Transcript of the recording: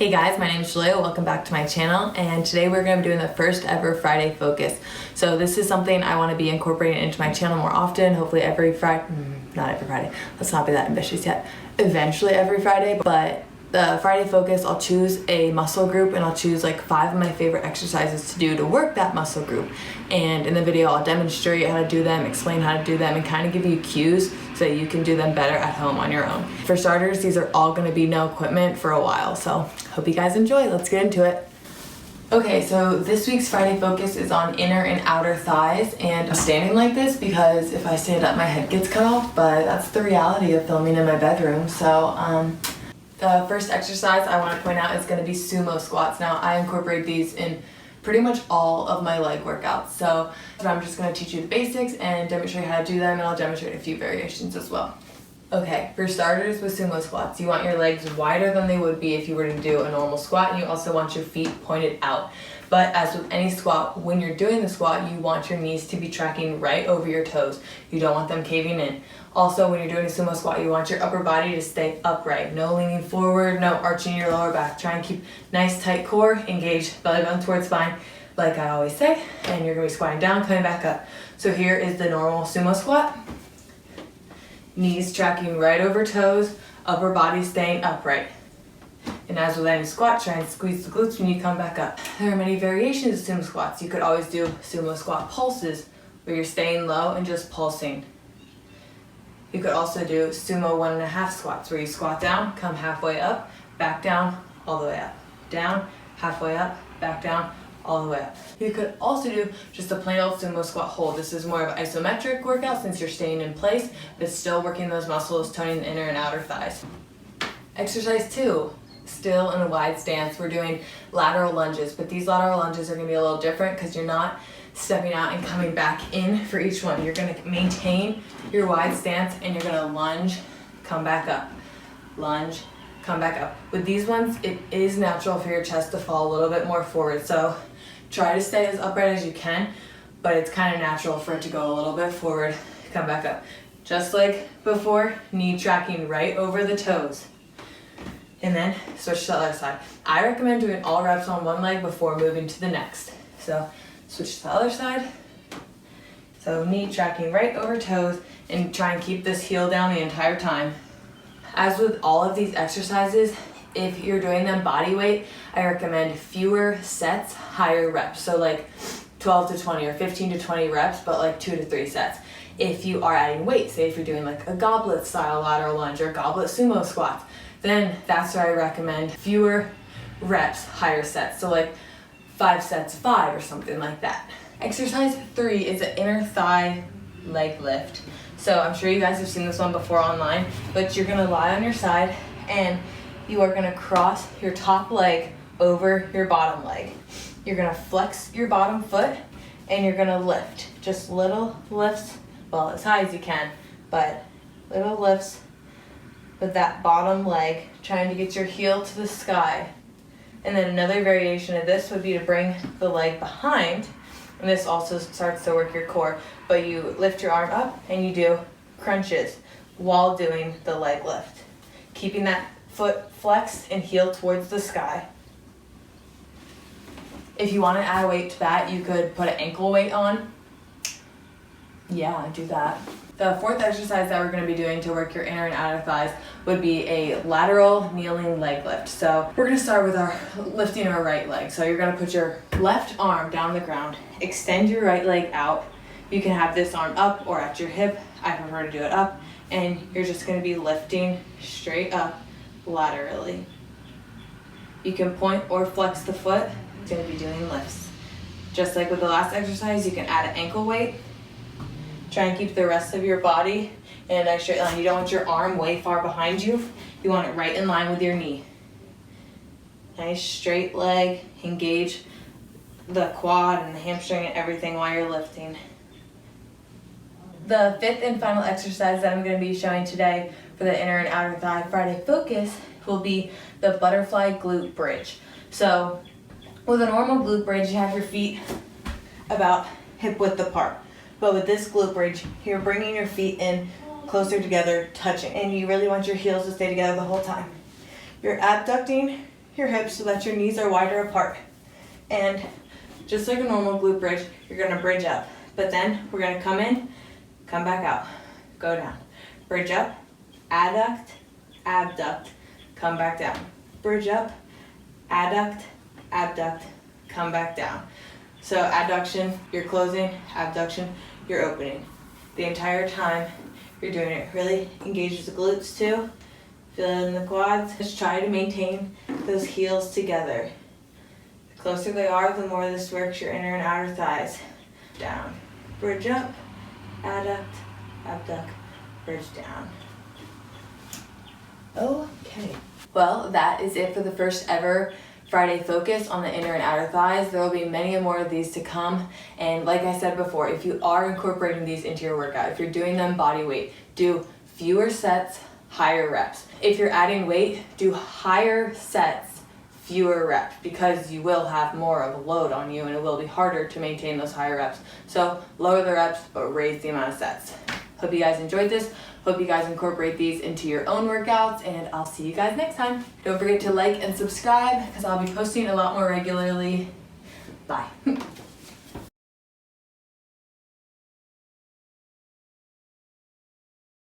Hey guys, my name is Julia. Welcome back to my channel, and today we're going to be doing the first ever Friday focus. So this is something I want to be incorporating into my channel more often, hopefully every Friday, not every Friday, let's not be that ambitious yet, eventually every Friday, but the Friday focus, I'll choose a muscle group and I'll choose like 5 of my favorite exercises to do to work that muscle group. And in the video, I'll demonstrate how to do them, explain how to do them, and kind of give you cues so that you can do them better at home on your own. For starters, these are all going to be no equipment for a while, so hope you guys enjoy. Let's get into it. Okay, so this week's Friday focus is on inner and outer thighs, and I'm standing like this because if I stand up, my head gets cut off, but that's the reality of filming in my bedroom. So, the first exercise I want to point out is going to be Sumo Squats. Now, I incorporate these in pretty much all of my leg workouts. So I'm just going to teach you the basics and demonstrate how to do them, and I'll demonstrate a few variations as well. Okay, for starters with Sumo Squats, you want your legs wider than they would be if you were to do a normal squat, and you also want your feet pointed out. But as with any squat, when you're doing the squat, you want your knees to be tracking right over your toes. You don't want them caving in. Also, when you're doing a sumo squat, you want your upper body to stay upright. No leaning forward, no arching your lower back. Try and keep nice tight core, engage belly button towards spine, like I always say, and you're gonna be squatting down, coming back up. So here is the normal sumo squat. Knees tracking right over toes, upper body staying upright. And as with any squat, try and squeeze the glutes when you come back up. There are many variations of sumo squats. You could always do sumo squat pulses, where you're staying low and just pulsing. You could also do sumo 1.5 squats, where you squat down, come halfway up, back down, all the way up. Down, halfway up, back down, all the way up. You could also do just a plain old sumo squat hold. This is more of an isometric workout since you're staying in place, but still working those muscles, toning the inner and outer thighs. Exercise 2. Still in a wide stance, we're doing lateral lunges, but these lateral lunges are going to be a little different because you're not stepping out and coming back in for each one. You're going to maintain your wide stance and you're going to lunge, come back up, lunge, come back up. With these ones, it is natural for your chest to fall a little bit more forward, so try to stay as upright as you can, but it's kind of natural for it to go a little bit forward, come back up. Just like before, knee tracking right over the toes. And then switch to the other side. I recommend doing all reps on one leg before moving to the next. So switch to the other side. So knee tracking right over toes, and try and keep this heel down the entire time. As with all of these exercises, if you're doing them body weight, I recommend fewer sets, higher reps. So like 12 to 20 or 15 to 20 reps, but like 2 to 3 sets. If you are adding weight, say if you're doing like a goblet style lateral lunge or goblet sumo squats, then that's where I recommend fewer reps, higher sets. So like 5 sets, 5 or something like that. Exercise 3 is an inner thigh leg lift. So I'm sure you guys have seen this one before online, but you're gonna lie on your side and you are gonna cross your top leg over your bottom leg. You're gonna flex your bottom foot and you're gonna lift. Just little lifts, well, as high as you can, but little lifts with that bottom leg, trying to get your heel to the sky. And then another variation of this would be to bring the leg behind, and this also starts to work your core, but you lift your arm up and you do crunches while doing the leg lift, keeping that foot flexed and heel towards the sky. If you want to add weight to that, you could put an ankle weight on. Yeah, do that. The fourth exercise that we're going to be doing to work your inner and outer thighs would be a lateral kneeling leg lift. So we're going to start with our lifting our right leg. So you're going to put your left arm down the ground, extend your right leg out. You can have this arm up or at your hip. I prefer to do it up. And you're just going to be lifting straight up laterally. You can point or flex the foot. It's going to be doing lifts. Just like with the last exercise, you can add an ankle weight. Try and keep the rest of your body in a nice straight line. You don't want your arm way far behind you. You want it right in line with your knee. Nice straight leg. Engage the quad and the hamstring and everything while you're lifting. The fifth and final exercise that I'm going to be showing today for the inner and outer thigh Friday focus will be the butterfly glute bridge. So with a normal glute bridge, you have your feet about hip width apart. But with this glute bridge, you're bringing your feet in closer together, touching, and you really want your heels to stay together the whole time. You're abducting your hips so that your knees are wider apart. And just like a normal glute bridge, you're gonna bridge up. But then we're gonna come in, come back out, go down. Bridge up, adduct, abduct, come back down. Bridge up, adduct, abduct, come back down. So adduction, you're closing, abduction, you're opening. The entire time you're doing it. Really engages the glutes too. Feel it in the quads. Just try to maintain those heels together. The closer they are, the more this works your inner and outer thighs. Down, bridge up, adduct, abduct, bridge down. Okay. Well, that is it for the first ever Friday focus on the inner and outer thighs. There will be many more of these to come. And like I said before, if you are incorporating these into your workout, if you're doing them body weight, do fewer sets, higher reps. If you're adding weight, do higher sets, fewer reps, because you will have more of a load on you and it will be harder to maintain those higher reps. So lower the reps, but raise the amount of sets. Hope you guys enjoyed this. Hope you guys incorporate these into your own workouts, and I'll see you guys next time. Don't forget to like and subscribe because I'll be posting a lot more regularly. Bye.